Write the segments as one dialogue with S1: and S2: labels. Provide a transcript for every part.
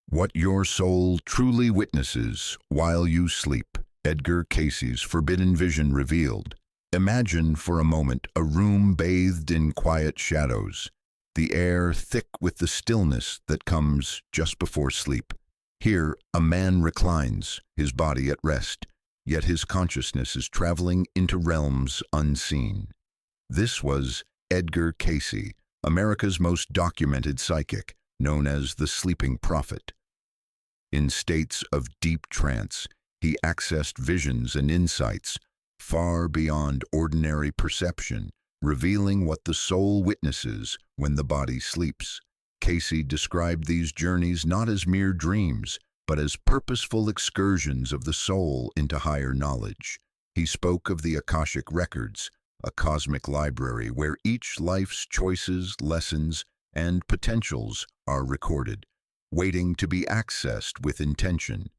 S1: What Your Soul Truly Witnesses While You Sleep. Edgar Cayce's Forbidden Vision Revealed. Imagine for a moment a room bathed in quiet shadows, the air thick with the stillness that comes just before sleep. Here, a man reclines, his body at rest, yet his consciousness is traveling into realms unseen. This was Edgar Cayce, America's most documented psychic, known as the Sleeping Prophet. In states of deep trance, he accessed visions and insights far beyond ordinary perception, revealing what the soul witnesses when the body sleeps. Cayce described these journeys not as mere dreams, but as purposeful excursions of the soul into higher knowledge. He spoke of the Akashic Records, a cosmic library where each life's choices, lessons, and potentials are recorded, waiting to be accessed with intention.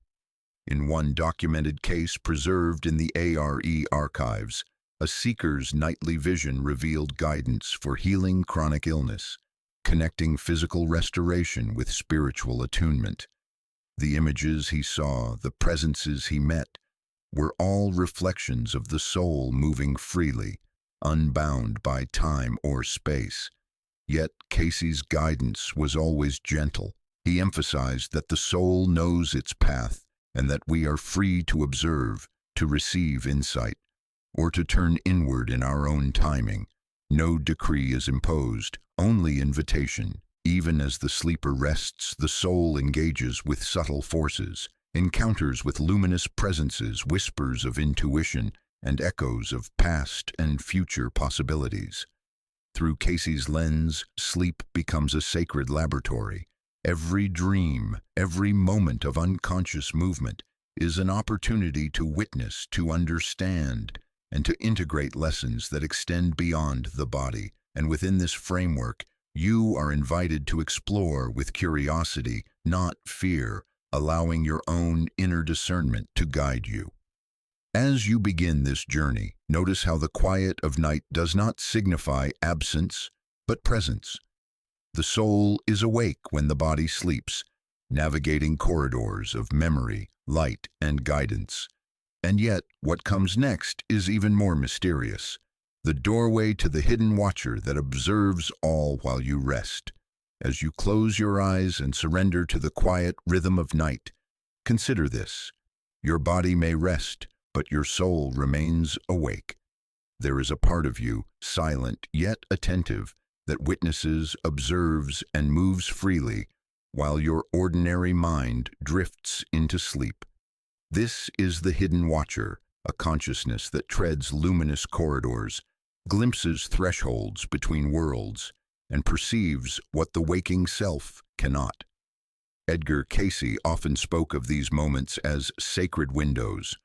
S1: In one documented case preserved in the ARE archives, a seeker's nightly vision revealed guidance for healing chronic illness, connecting physical restoration with spiritual attunement. The images he saw, the presences he met, were all reflections of the soul moving freely, unbound by time or space. Yet Cayce's guidance was always gentle. He emphasized that the soul knows its path and that we are free to observe, to receive insight, or to turn inward in our own timing. No decree is imposed, only invitation. Even as the sleeper rests, the soul engages with subtle forces, encounters with luminous presences, whispers of intuition, and echoes of past and future possibilities. Through Cayce's lens, sleep becomes a sacred laboratory. Every dream, every moment of unconscious movement is an opportunity to witness, to understand, and to integrate lessons that extend beyond the body. And within this framework, you are invited to explore with curiosity, not fear, allowing your own inner discernment to guide you. As you begin this journey, notice how the quiet of night does not signify absence, but presence. The soul is awake when the body sleeps, navigating corridors of memory, light, and guidance. And yet, what comes next is even more mysterious. The doorway to the hidden watcher that observes all while you rest. As you close your eyes and surrender to the quiet rhythm of night, consider this. Your body may rest, but your soul remains awake. There is a part of you, silent yet attentive, that witnesses, observes, and moves freely, while your ordinary mind drifts into sleep. This is the hidden watcher, a consciousness that treads luminous corridors, glimpses thresholds between worlds, and perceives what the waking self cannot. Edgar Cayce often spoke of these moments as sacred windows,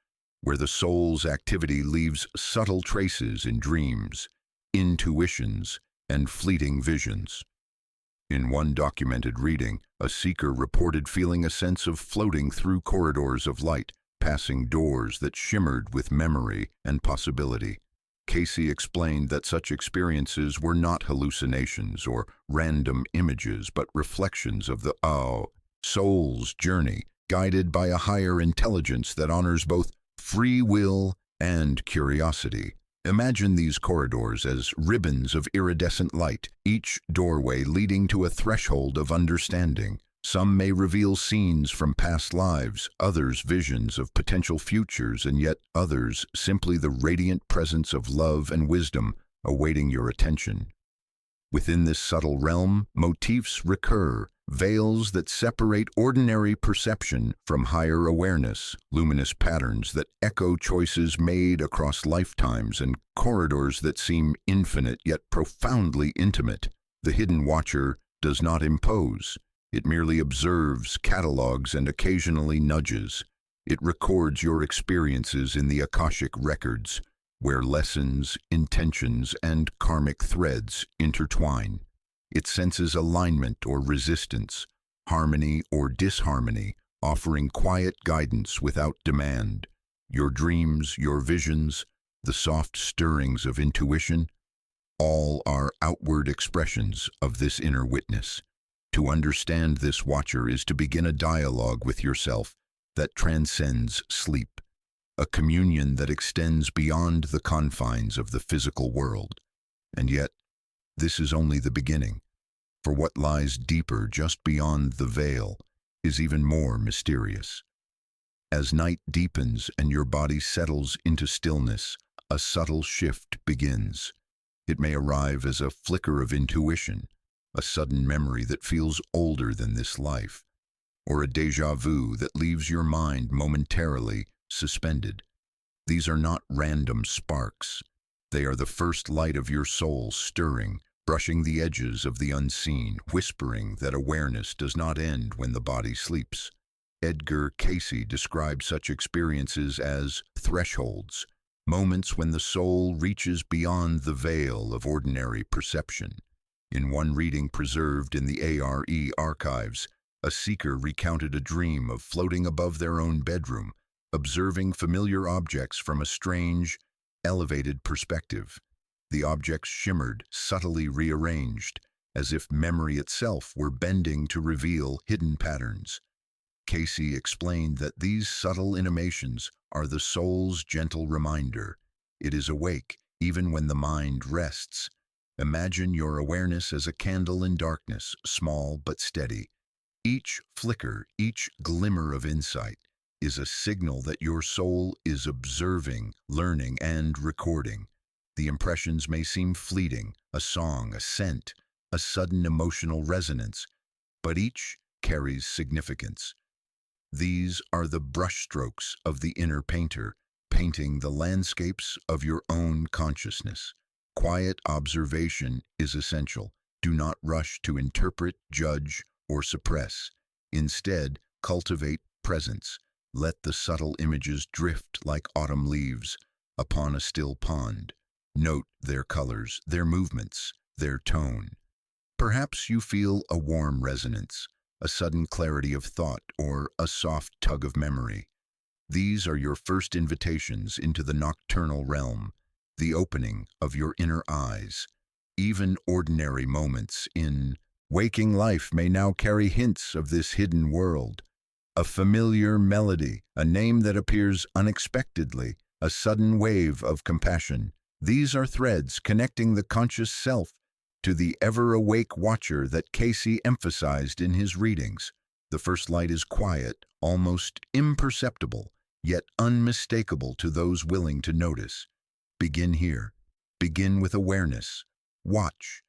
S1: where the soul's activity leaves subtle traces in dreams, intuitions, and fleeting visions. In one documented reading, a seeker reported feeling a sense of floating through corridors of light, passing doors that shimmered with memory and possibility. Cayce explained that such experiences were not hallucinations or random images, but reflections of the soul's journey, guided by a higher intelligence that honors both free will and curiosity. Imagine these corridors as ribbons of iridescent light, each doorway leading to a threshold of understanding. Some may reveal scenes from past lives, others visions of potential futures, and yet others simply the radiant presence of love and wisdom awaiting your attention. Within this subtle realm, motifs recur, veils that separate ordinary perception from higher awareness, luminous patterns that echo choices made across lifetimes, and corridors that seem infinite yet profoundly intimate. The hidden watcher does not impose. It merely observes, catalogs, and occasionally nudges. It records your experiences in the Akashic Records, where lessons, intentions, and karmic threads intertwine. It senses alignment or resistance, harmony or disharmony, offering quiet guidance without demand. Your dreams, your visions, the soft stirrings of intuition, all are outward expressions of this inner witness. To understand this watcher is to begin a dialogue with yourself that transcends sleep, a communion that extends beyond the confines of the physical world. And yet, this is only the beginning, for what lies deeper just beyond the veil is even more mysterious. As night deepens and your body settles into stillness, a subtle shift begins. It may arrive as a flicker of intuition, a sudden memory that feels older than this life, or a déjà vu that leaves your mind momentarily suspended. These are not random sparks. They are the first light of your soul stirring, brushing the edges of the unseen, whispering that awareness does not end when the body sleeps. Edgar Cayce described such experiences as thresholds, moments when the soul reaches beyond the veil of ordinary perception. In one reading preserved in the ARE archives, a seeker recounted a dream of floating above their own bedroom, observing familiar objects from a strange, elevated perspective. The objects shimmered, subtly rearranged, as if memory itself were bending to reveal hidden patterns. Cayce explained that these subtle intimations are the soul's gentle reminder. It is awake, even when the mind rests. Imagine your awareness as a candle in darkness, small but steady. Each flicker, each glimmer of insight is a signal that your soul is observing, learning, and recording. The impressions may seem fleeting, a song, a scent, a sudden emotional resonance, but each carries significance. These are the brushstrokes of the inner painter, painting the landscapes of your own consciousness. Quiet observation is essential. Do not rush to interpret, judge, or suppress. Instead, cultivate presence. Let the subtle images drift like autumn leaves upon a still pond. Note their colors, their movements, their tone. Perhaps you feel a warm resonance, a sudden clarity of thought, or a soft tug of memory. These are your first invitations into the nocturnal realm, the opening of your inner eyes. Even ordinary moments in waking life may now carry hints of this hidden world. A familiar melody, a name that appears unexpectedly, a sudden wave of compassion. These are threads connecting the conscious self to the ever-awake watcher that Cayce emphasized in his readings. The first light is quiet, almost imperceptible, yet unmistakable to those willing to notice. Begin here. Begin with awareness. Watch.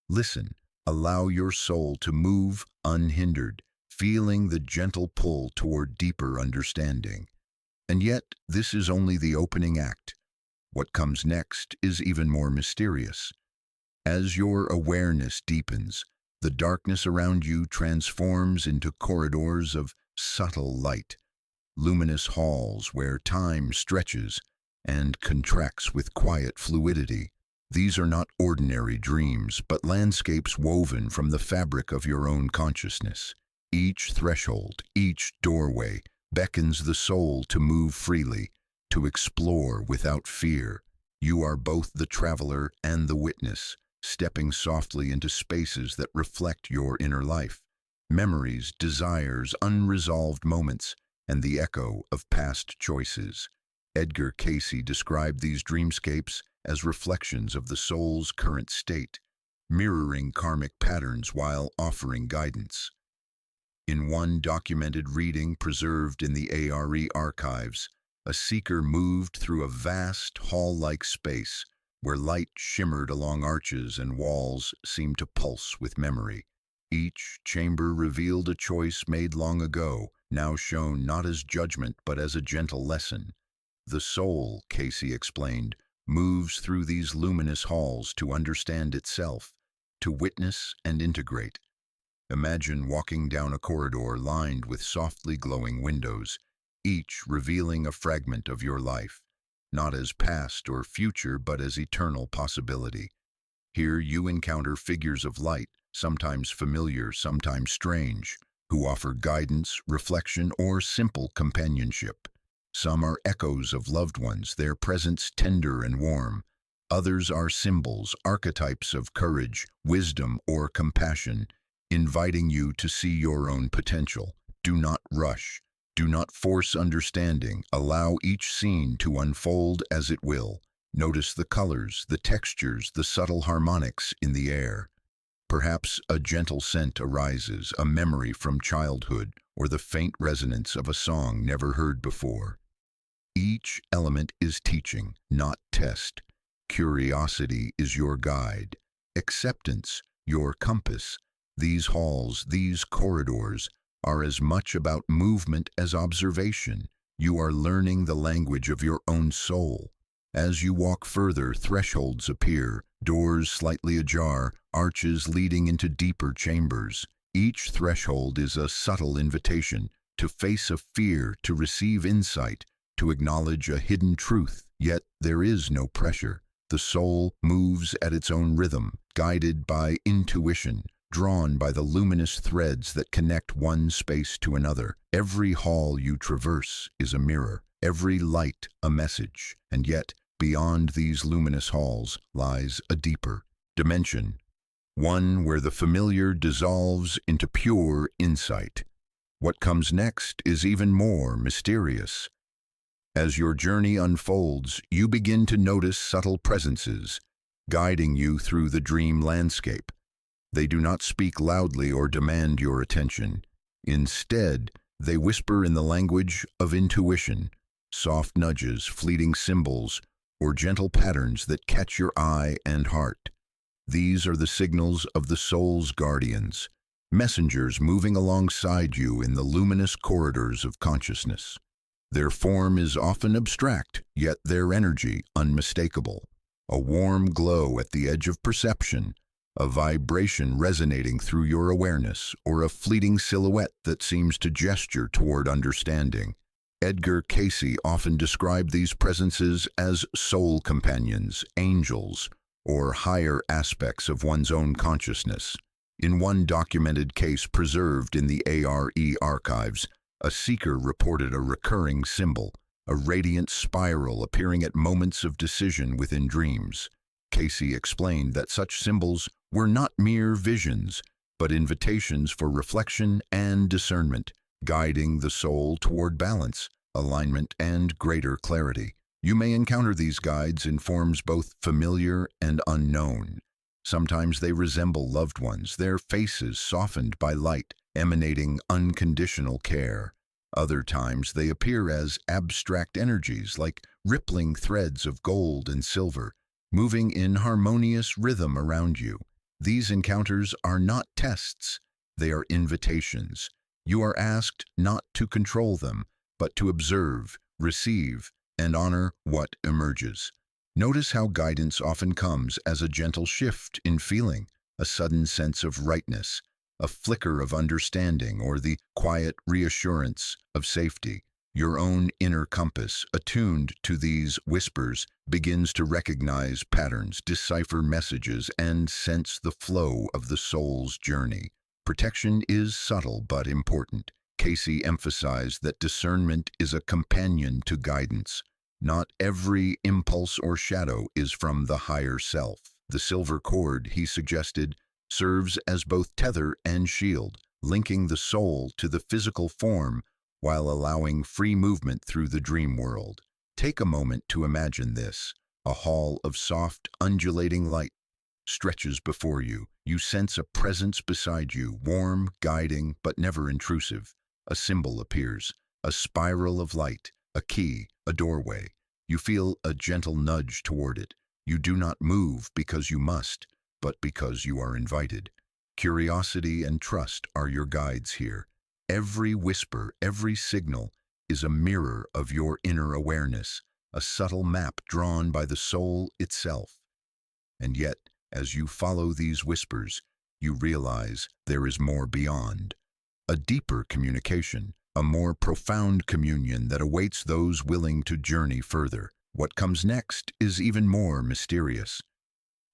S1: Listen. Allow your soul to move unhindered, feeling the gentle pull toward deeper understanding. And yet, this is only the opening act. What comes next is even more mysterious. As your awareness deepens, the darkness around you transforms into corridors of subtle light, luminous halls where time stretches and contracts with quiet fluidity. These are not ordinary dreams, but landscapes woven from the fabric of your own consciousness. Each threshold, each doorway beckons the soul to move freely, to explore without fear. You are both the traveler and the witness, stepping softly into spaces that reflect your inner life, memories, desires, unresolved moments, and the echo of past choices. Edgar Cayce described these dreamscapes as reflections of the soul's current state, mirroring karmic patterns while offering guidance. In one documented reading preserved in the ARE archives, a seeker moved through a vast hall-like space where light shimmered along arches and walls seemed to pulse with memory. Each chamber revealed a choice made long ago, now shown not as judgment but as a gentle lesson. The soul, Cayce explained, moves through these luminous halls to understand itself, to witness and integrate. Imagine walking down a corridor lined with softly glowing windows, each revealing a fragment of your life, not as past or future but as eternal possibility. Here you encounter figures of light, sometimes familiar, sometimes strange, who offer guidance, reflection, or simple companionship. Some are echoes of loved ones, their presence tender and warm. Others are symbols, archetypes of courage, wisdom, or compassion, inviting you to see your own potential. Do not rush. Do not force understanding. Allow each scene to unfold as it will. Notice the colors, the textures, the subtle harmonics in the air. Perhaps a gentle scent arises, a memory from childhood, or the faint resonance of a song never heard before. Each element is teaching, not test. Curiosity is your guide. Acceptance, your compass. These halls, these corridors, are as much about movement as observation. You are learning the language of your own soul. As you walk further, thresholds appear, doors slightly ajar, arches leading into deeper chambers. Each threshold is a subtle invitation to face a fear, to receive insight, to acknowledge a hidden truth. Yet there is no pressure. The soul moves at its own rhythm, guided by intuition, drawn by the luminous threads that connect one space to another. Every hall you traverse is a mirror, every light a message, and yet, beyond these luminous halls lies a deeper dimension, one where the familiar dissolves into pure insight. What comes next is even more mysterious. As your journey unfolds, you begin to notice subtle presences, guiding you through the dream landscape. They do not speak loudly or demand your attention. Instead, they whisper in the language of intuition, soft nudges, fleeting symbols, or gentle patterns that catch your eye and heart. These are the signals of the soul's guardians, messengers moving alongside you in the luminous corridors of consciousness. Their form is often abstract, yet their energy unmistakable. A warm glow at the edge of perception, a vibration resonating through your awareness, or a fleeting silhouette that seems to gesture toward understanding. Edgar Cayce often described these presences as soul companions, angels, or higher aspects of one's own consciousness. In one documented case preserved in the ARE archives, a seeker reported a recurring symbol, a radiant spiral appearing at moments of decision within dreams. Cayce explained that such symbols were not mere visions, but invitations for reflection and discernment, guiding the soul toward balance, alignment, and greater clarity. You may encounter these guides in forms both familiar and unknown. Sometimes they resemble loved ones, their faces softened by light, emanating unconditional care. Other times they appear as abstract energies like rippling threads of gold and silver, moving in harmonious rhythm around you. These encounters are not tests, they are invitations. You are asked not to control them, but to observe, receive, and honor what emerges. Notice how guidance often comes as a gentle shift in feeling, a sudden sense of rightness, a flicker of understanding, or the quiet reassurance of safety. Your own inner compass, attuned to these whispers, begins to recognize patterns, decipher messages, and sense the flow of the soul's journey. Protection is subtle but important. Cayce emphasized that discernment is a companion to guidance. Not every impulse or shadow is from the higher self. The silver cord, he suggested, serves as both tether and shield, linking the soul to the physical form while allowing free movement through the dream world. Take a moment to imagine this. A hall of soft, undulating light stretches before you. You sense a presence beside you, warm, guiding, but never intrusive. A symbol appears, a spiral of light, a key, a doorway. You feel a gentle nudge toward it. You do not move because you must, but because you are invited. Curiosity and trust are your guides here. Every whisper, every signal is a mirror of your inner awareness, a subtle map drawn by the soul itself. And yet, as you follow these whispers, you realize there is more beyond. A deeper communication, a more profound communion that awaits those willing to journey further. What comes next is even more mysterious.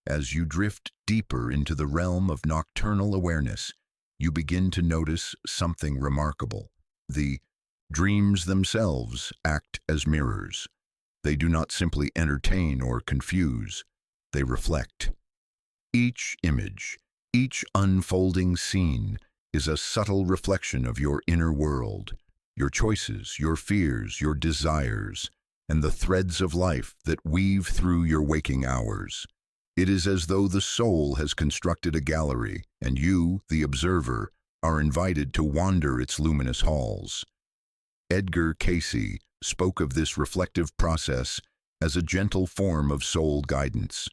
S1: As you drift deeper into the realm of nocturnal awareness, you begin to notice something remarkable. The dreams themselves act as mirrors. They do not simply entertain or confuse, they reflect. Each image, Each unfolding scene is a subtle reflection of your inner world, your choices, your fears, your desires, and the threads of life that weave through your waking hours. It is as though the soul has constructed a gallery, and you, the observer, are invited to wander its luminous halls. Edgar Cayce spoke of this reflective process as a gentle form of soul guidance.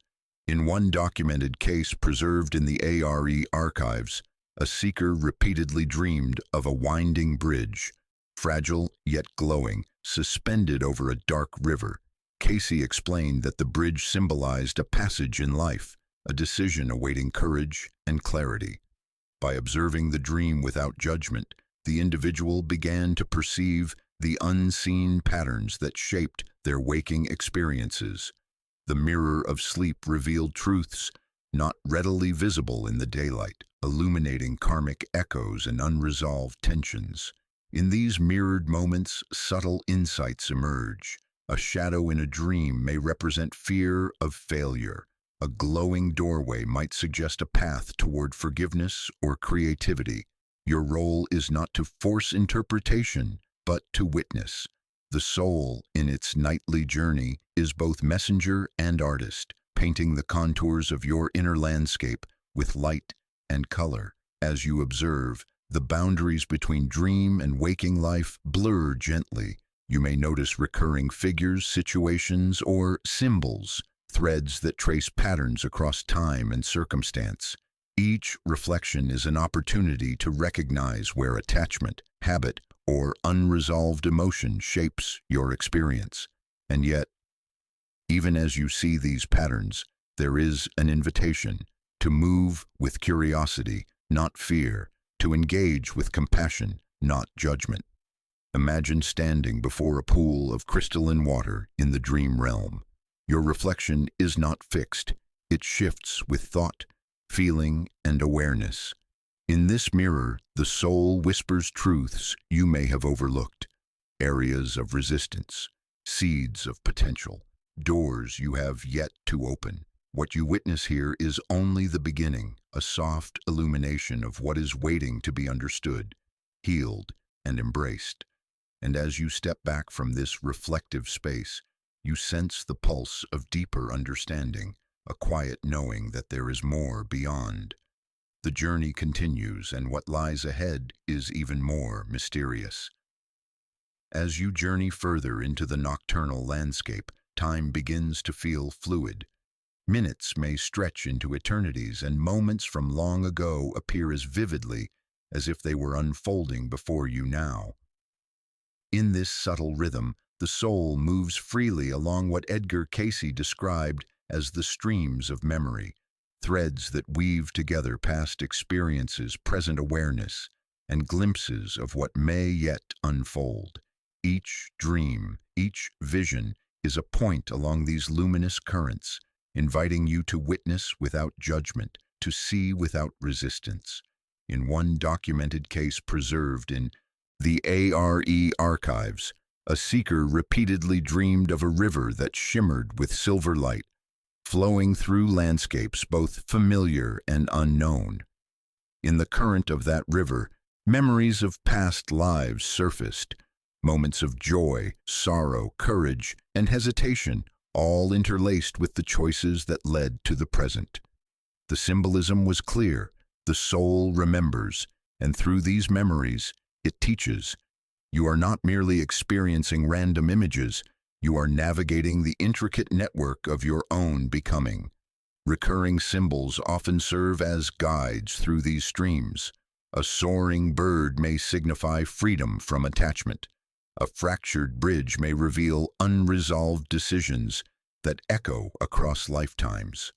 S1: In one documented case preserved in the ARE archives, a seeker repeatedly dreamed of a winding bridge, fragile yet glowing, suspended over a dark river. Cayce explained that the bridge symbolized a passage in life, a decision awaiting courage and clarity. By observing the dream without judgment, the individual began to perceive the unseen patterns that shaped their waking experiences. The mirror of sleep revealed truths not readily visible in the daylight, illuminating karmic echoes and unresolved tensions. In these mirrored moments, subtle insights emerge. A shadow in a dream may represent fear of failure. A glowing doorway might suggest a path toward forgiveness or creativity. Your role is not to force interpretation, but to witness. The soul, in its nightly journey, is both messenger and artist, painting the contours of your inner landscape with light and color. As you observe, the boundaries between dream and waking life blur gently. You may notice recurring figures, situations, or symbols, threads that trace patterns across time and circumstance. Each reflection is an opportunity to recognize where attachment, habit, or unresolved emotion shapes your experience. And yet, even as you see these patterns, there is an invitation to move with curiosity, not fear, to engage with compassion, not judgment. Imagine standing before a pool of crystalline water in the dream realm. Your reflection is not fixed. It shifts with thought, feeling, and awareness. In this mirror, the soul whispers truths you may have overlooked, areas of resistance, seeds of potential, doors you have yet to open. What you witness here is only the beginning, a soft illumination of what is waiting to be understood, healed, and embraced. And as you step back from this reflective space, you sense the pulse of deeper understanding, a quiet knowing that there is more beyond. The journey continues, and what lies ahead is even more mysterious. As you journey further into the nocturnal landscape, time begins to feel fluid. Minutes may stretch into eternities, and moments from long ago appear as vividly as if they were unfolding before you now. In this subtle rhythm, the soul moves freely along what Edgar Cayce described as the streams of memory, threads that weave together past experiences, present awareness, and glimpses of what may yet unfold. Each dream, each vision is a point along these luminous currents, inviting you to witness without judgment, to see without resistance. In one documented case preserved in the ARE archives, a seeker repeatedly dreamed of a river that shimmered with silver light, flowing through landscapes both familiar and unknown. In the current of that river, memories of past lives surfaced, moments of joy, sorrow, courage, and hesitation, all interlaced with the choices that led to the present. The symbolism was clear. The soul remembers, and through these memories, it teaches. You are not merely experiencing random images, you are navigating the intricate network of your own becoming. Recurring symbols often serve as guides through these streams. A soaring bird may signify freedom from attachment. A fractured bridge may reveal unresolved decisions that echo across lifetimes.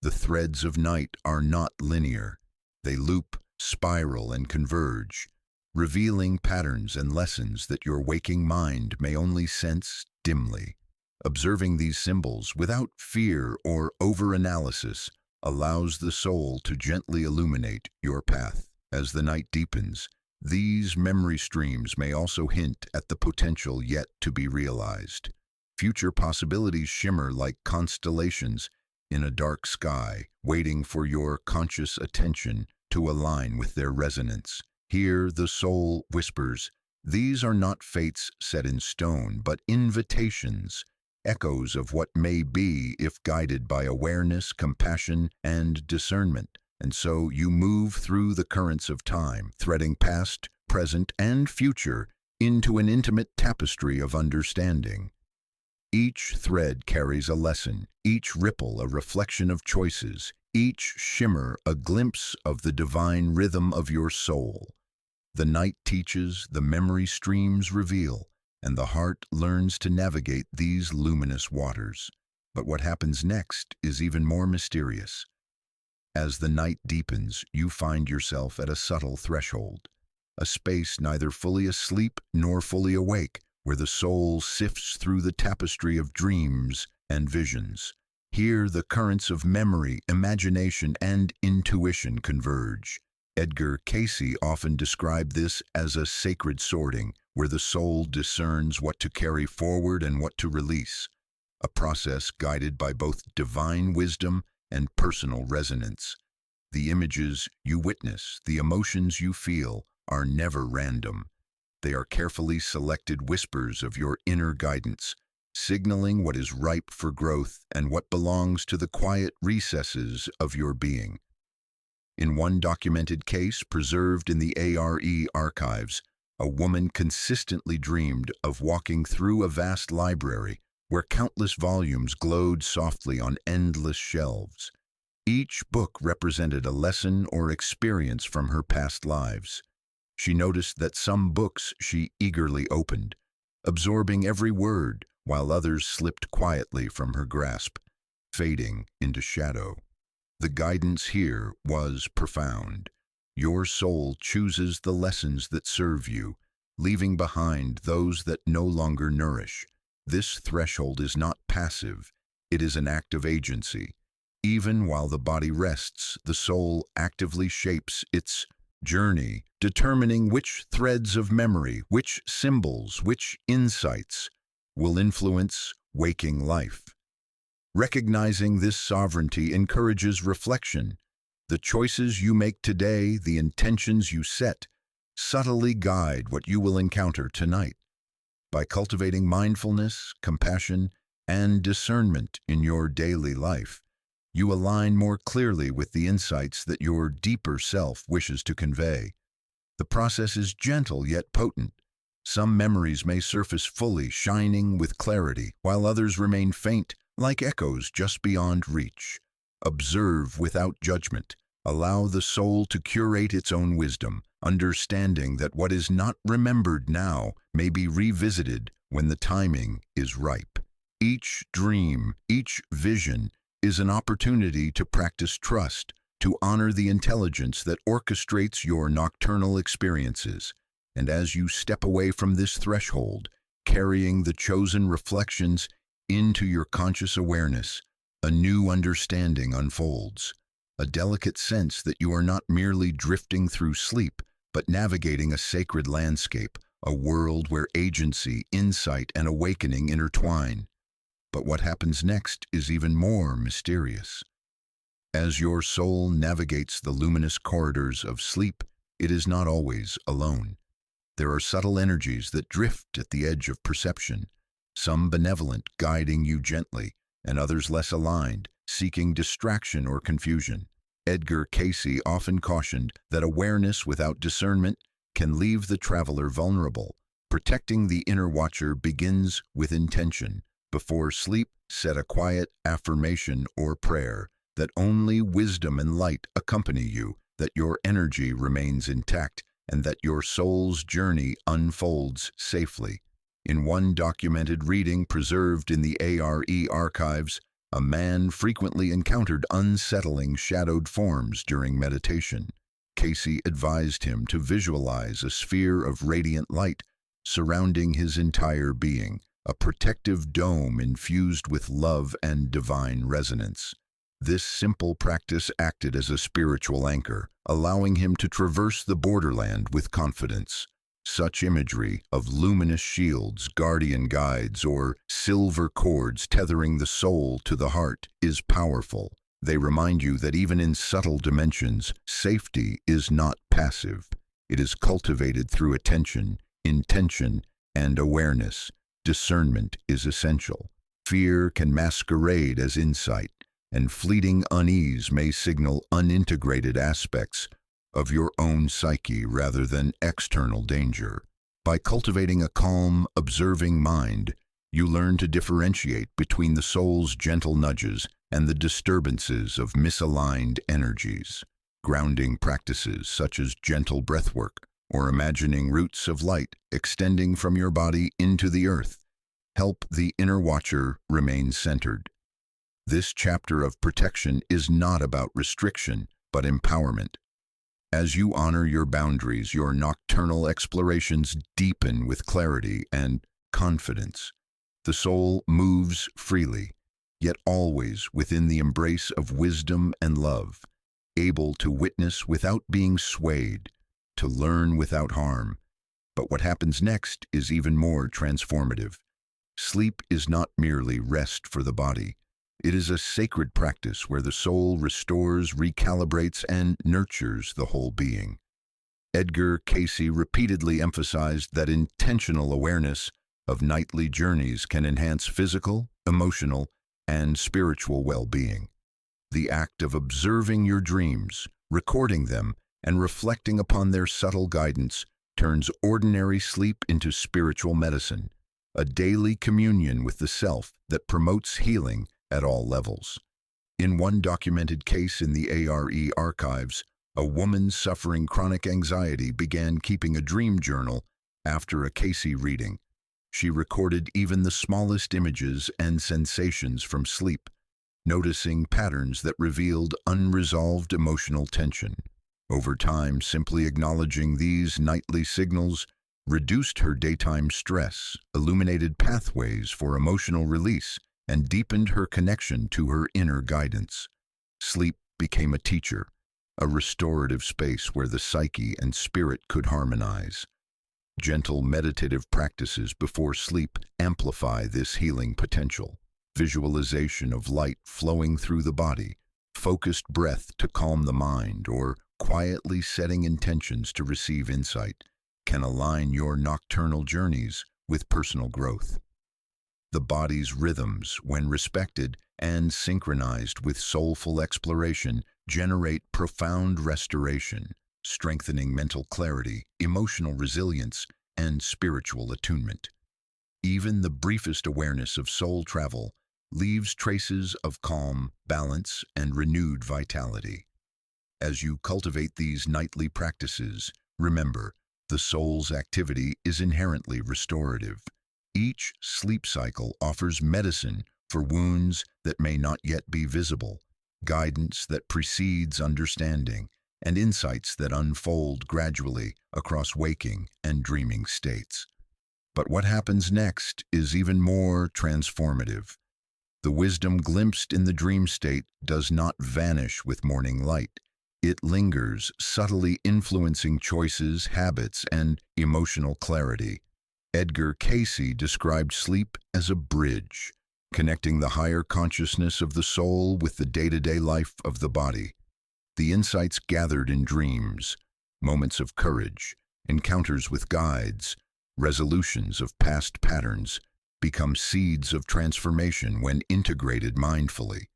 S1: The threads of night are not linear. They loop, spiral, and converge, revealing patterns and lessons that your waking mind may only sense dimly. Observing these symbols without fear or over-analysis allows the soul to gently illuminate your path. As the night deepens, these memory streams may also hint at the potential yet to be realized. Future possibilities shimmer like constellations, in a dark sky, waiting for your conscious attention to align with their resonance. Here the soul whispers, "These are not fates set in stone, but invitations, echoes of what may be if guided by awareness, compassion, and discernment." And so you move through the currents of time, threading past, present, and future into an intimate tapestry of understanding. Each thread carries a lesson, each ripple a reflection of choices, each shimmer a glimpse of the divine rhythm of your soul. The night teaches, the memory streams reveal, and the heart learns to navigate these luminous waters. But what happens next is even more mysterious. As the night deepens, you find yourself at a subtle threshold, a space neither fully asleep nor fully awake, where the soul sifts through the tapestry of dreams and visions. Here the currents of memory, imagination, and intuition converge. Edgar Cayce often described this as a sacred sorting, where the soul discerns what to carry forward and what to release, a process guided by both divine wisdom and personal resonance. The images you witness, the emotions you feel, are never random. They are carefully selected whispers of your inner guidance, signaling what is ripe for growth and what belongs to the quiet recesses of your being. In one documented case preserved in the ARE archives, a woman consistently dreamed of walking through a vast library where countless volumes glowed softly on endless shelves. Each book represented a lesson or experience from her past lives. She noticed that some books she eagerly opened, absorbing every word, while others slipped quietly from her grasp, fading into shadow. The guidance here was profound. Your soul chooses the lessons that serve you, leaving behind those that no longer nourish. This threshold is not passive, it is an act of agency. Even while the body rests, the soul actively shapes its journey, determining which threads of memory, which symbols, which insights will influence waking life. Recognizing this sovereignty encourages reflection. The choices you make today, the intentions you set, subtly guide what you will encounter tonight. By cultivating mindfulness, compassion, and discernment in your daily life, you align more clearly with the insights that your deeper self wishes to convey. The process is gentle yet potent. Some memories may surface fully, shining with clarity, while others remain faint, like echoes just beyond reach. Observe without judgment. Allow the soul to curate its own wisdom, understanding that what is not remembered now may be revisited when the timing is ripe. Each dream, each vision, is an opportunity to practice trust, to honor the intelligence that orchestrates your nocturnal experiences. And as you step away from this threshold, carrying the chosen reflections into your conscious awareness, a new understanding unfolds, a delicate sense that you are not merely drifting through sleep, but navigating a sacred landscape, a world where agency, insight, and awakening intertwine. But what happens next is even more mysterious. As your soul navigates the luminous corridors of sleep, it is not always alone. There are subtle energies that drift at the edge of perception, some benevolent, guiding you gently, and others less aligned, seeking distraction or confusion. Edgar Cayce often cautioned that awareness without discernment can leave the traveler vulnerable. Protecting the inner watcher begins with intention. Before sleep, set a quiet affirmation or prayer that only wisdom and light accompany you, that your energy remains intact, and that your soul's journey unfolds safely. In one documented reading preserved in the ARE archives, a man frequently encountered unsettling shadowed forms during meditation. Cayce advised him to visualize a sphere of radiant light surrounding his entire being, a protective dome infused with love and divine resonance. This simple practice acted as a spiritual anchor, allowing him to traverse the borderland with confidence. Such imagery of luminous shields, guardian guides, or silver cords tethering the soul to the heart is powerful. They remind you that even in subtle dimensions, safety is not passive. It is cultivated through attention, intention, and awareness. Discernment is essential. Fear can masquerade as insight, and fleeting unease may signal unintegrated aspects of your own psyche rather than external danger. By cultivating a calm, observing mind, you learn to differentiate between the soul's gentle nudges and the disturbances of misaligned energies. Grounding practices such as gentle breathwork or imagining roots of light extending from your body into the earth help the inner watcher remain centered. This chapter of protection is not about restriction, but empowerment. As you honor your boundaries, your nocturnal explorations deepen with clarity and confidence. The soul moves freely, yet always within the embrace of wisdom and love, able to witness without being swayed, to learn without harm. But what happens next is even more transformative. Sleep is not merely rest for the body. It is a sacred practice where the soul restores, recalibrates, and nurtures the whole being. Edgar Cayce repeatedly emphasized that intentional awareness of nightly journeys can enhance physical, emotional, and spiritual well-being. The act of observing your dreams, recording them, and reflecting upon their subtle guidance turns ordinary sleep into spiritual medicine, a daily communion with the self that promotes healing at all levels. In one documented case in the ARE archives, a woman suffering chronic anxiety began keeping a dream journal after a Cayce reading. She recorded even the smallest images and sensations from sleep, noticing patterns that revealed unresolved emotional tension. Over time, simply acknowledging these nightly signals reduced her daytime stress, illuminated pathways for emotional release, and deepened her connection to her inner guidance. Sleep became a teacher, a restorative space where the psyche and spirit could harmonize. Gentle meditative practices before sleep amplify this healing potential. Visualization of light flowing through the body, focused breath to calm the mind, or quietly setting intentions to receive insight can align your nocturnal journeys with personal growth. The body's rhythms, when respected and synchronized with soulful exploration, generate profound restoration, strengthening mental clarity, emotional resilience, and spiritual attunement. Even the briefest awareness of soul travel leaves traces of calm, balance, and renewed vitality. As you cultivate these nightly practices, remember, the soul's activity is inherently restorative. Each sleep cycle offers medicine for wounds that may not yet be visible, guidance that precedes understanding, and insights that unfold gradually across waking and dreaming states. But what happens next is even more transformative. The wisdom glimpsed in the dream state does not vanish with morning light. It lingers, subtly influencing choices, habits, and emotional clarity. Edgar Cayce described sleep as a bridge, connecting the higher consciousness of the soul with the day-to-day life of the body. The insights gathered in dreams, moments of courage, encounters with guides, resolutions of past patterns, become seeds of transformation when integrated mindfully.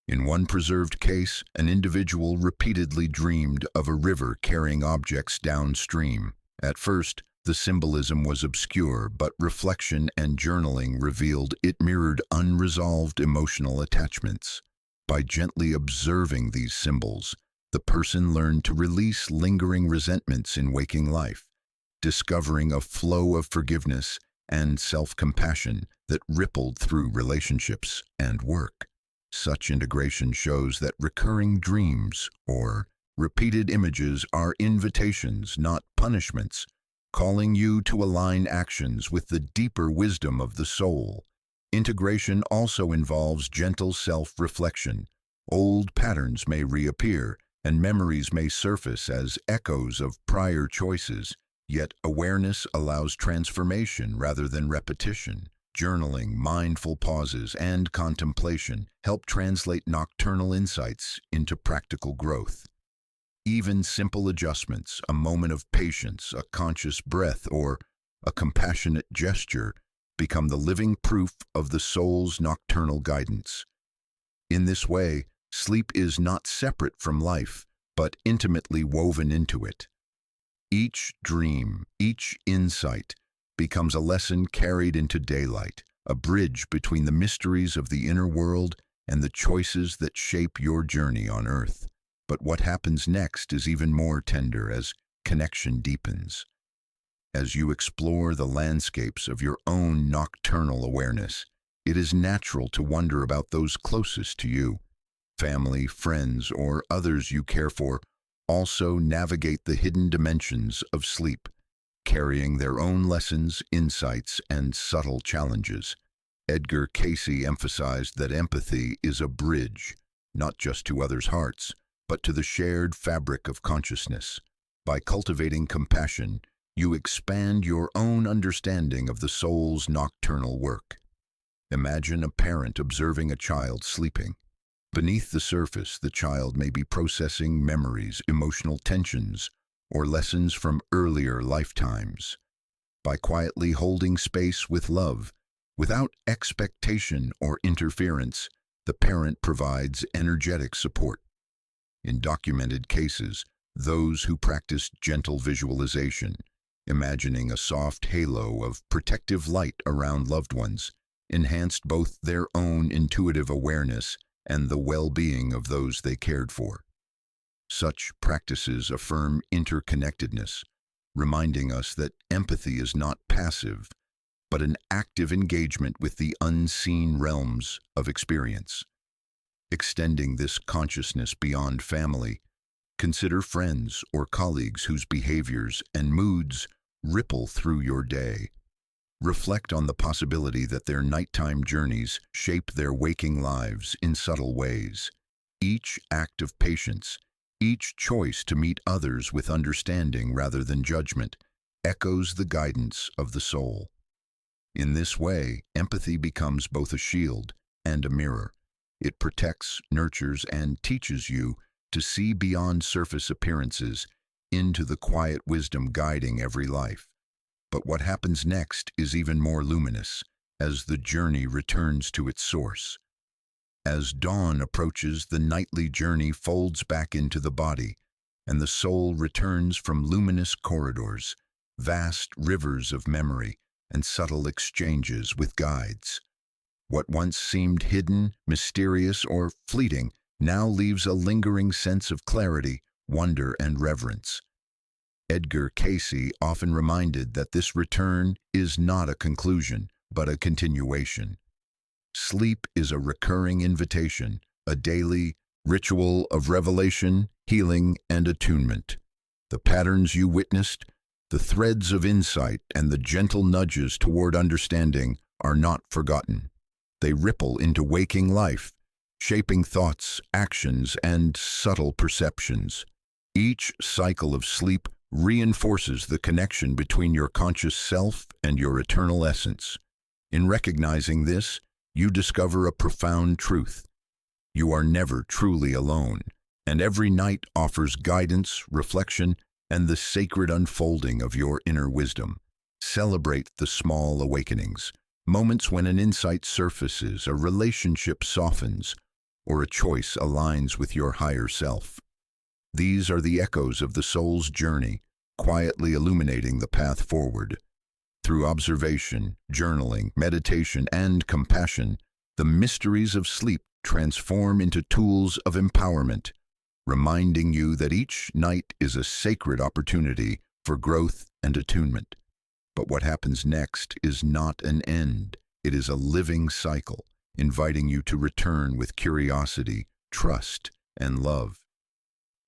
S1: In one preserved case, an individual repeatedly dreamed of a river carrying objects downstream. At first, the symbolism was obscure, but reflection and journaling revealed it mirrored unresolved emotional attachments. By gently observing these symbols, the person learned to release lingering resentments in waking life, discovering a flow of forgiveness and self-compassion that rippled through relationships and work. Such integration shows that recurring dreams or repeated images are invitations, not punishments, calling you to align actions with the deeper wisdom of the soul. Integration also involves gentle self-reflection. Old patterns may reappear, and memories may surface as echoes of prior choices. Yet awareness allows transformation rather than repetition. Journaling, mindful pauses, and contemplation help translate nocturnal insights into practical growth. Even simple adjustments, a moment of patience, a conscious breath, or a compassionate gesture, become the living proof of the soul's nocturnal guidance. In this way, sleep is not separate from life, but intimately woven into it. Each dream, each insight, becomes a lesson carried into daylight, a bridge between the mysteries of the inner world and the choices that shape your journey on Earth. But what happens next is even more tender as connection deepens. As you explore the landscapes of your own nocturnal awareness, it is natural to wonder about those closest to you. Family, friends, or others you care for also navigate the hidden dimensions of sleep, carrying their own lessons, insights, and subtle challenges. Edgar Cayce emphasized that empathy is a bridge, not just to others' hearts, but to the shared fabric of consciousness. By cultivating compassion, you expand your own understanding of the soul's nocturnal work. Imagine a parent observing a child sleeping. Beneath the surface, the child may be processing memories, emotional tensions, or lessons from earlier lifetimes. By quietly holding space with love, without expectation or interference, the parent provides energetic support. In documented cases, those who practice gentle visualization, imagining a soft halo of protective light around loved ones, enhanced both their own intuitive awareness and the well-being of those they cared for. Such practices affirm interconnectedness, reminding us that empathy is not passive, but an active engagement with the unseen realms of experience. Extending this consciousness beyond family, consider friends or colleagues whose behaviors and moods ripple through your day. Reflect on the possibility that their nighttime journeys shape their waking lives in subtle ways. Each act of patience, each choice to meet others with understanding rather than judgment, echoes the guidance of the soul. In this way, empathy becomes both a shield and a mirror. It protects, nurtures, and teaches you to see beyond surface appearances into the quiet wisdom guiding every life. But what happens next is even more luminous, as the journey returns to its source. As dawn approaches, the nightly journey folds back into the body, and the soul returns from luminous corridors, vast rivers of memory, and subtle exchanges with guides. What once seemed hidden, mysterious, or fleeting now leaves a lingering sense of clarity, wonder, and reverence. Edgar Cayce often reminded that this return is not a conclusion, but a continuation. Sleep is a recurring invitation, a daily ritual of revelation, healing, and attunement. The patterns you witnessed, the threads of insight, and the gentle nudges toward understanding are not forgotten. They ripple into waking life, shaping thoughts, actions, and subtle perceptions. Each cycle of sleep reinforces the connection between your conscious self and your eternal essence. In recognizing this, you discover a profound truth. You are never truly alone, and every night offers guidance, reflection, and the sacred unfolding of your inner wisdom. Celebrate the small awakenings, moments when an insight surfaces, a relationship softens, or a choice aligns with your higher self. These are the echoes of the soul's journey, quietly illuminating the path forward. Through observation, journaling, meditation, and compassion, the mysteries of sleep transform into tools of empowerment, reminding you that each night is a sacred opportunity for growth and attunement. But what happens next is not an end. It is a living cycle, inviting you to return with curiosity, trust, and love.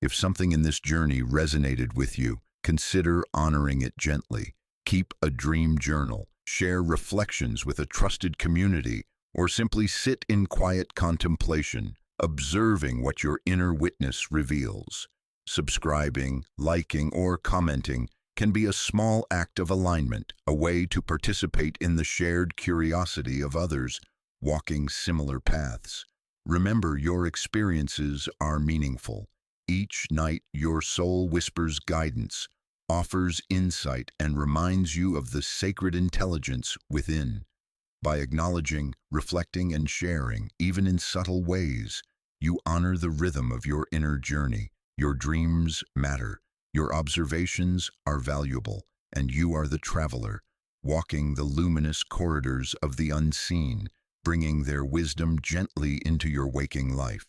S1: If something in this journey resonated with you, consider honoring it gently. Keep a dream journal, share reflections with a trusted community, or simply sit in quiet contemplation, observing what your inner witness reveals. Subscribing, liking, or commenting can be a small act of alignment, a way to participate in the shared curiosity of others walking similar paths. Remember, your experiences are meaningful. Each night, your soul whispers guidance, offers insight, and reminds you of the sacred intelligence within. By acknowledging, reflecting, and sharing, even in subtle ways, you honor the rhythm of your inner journey. Your dreams matter, your observations are valuable, and you are the traveler, walking the luminous corridors of the unseen, bringing their wisdom gently into your waking life.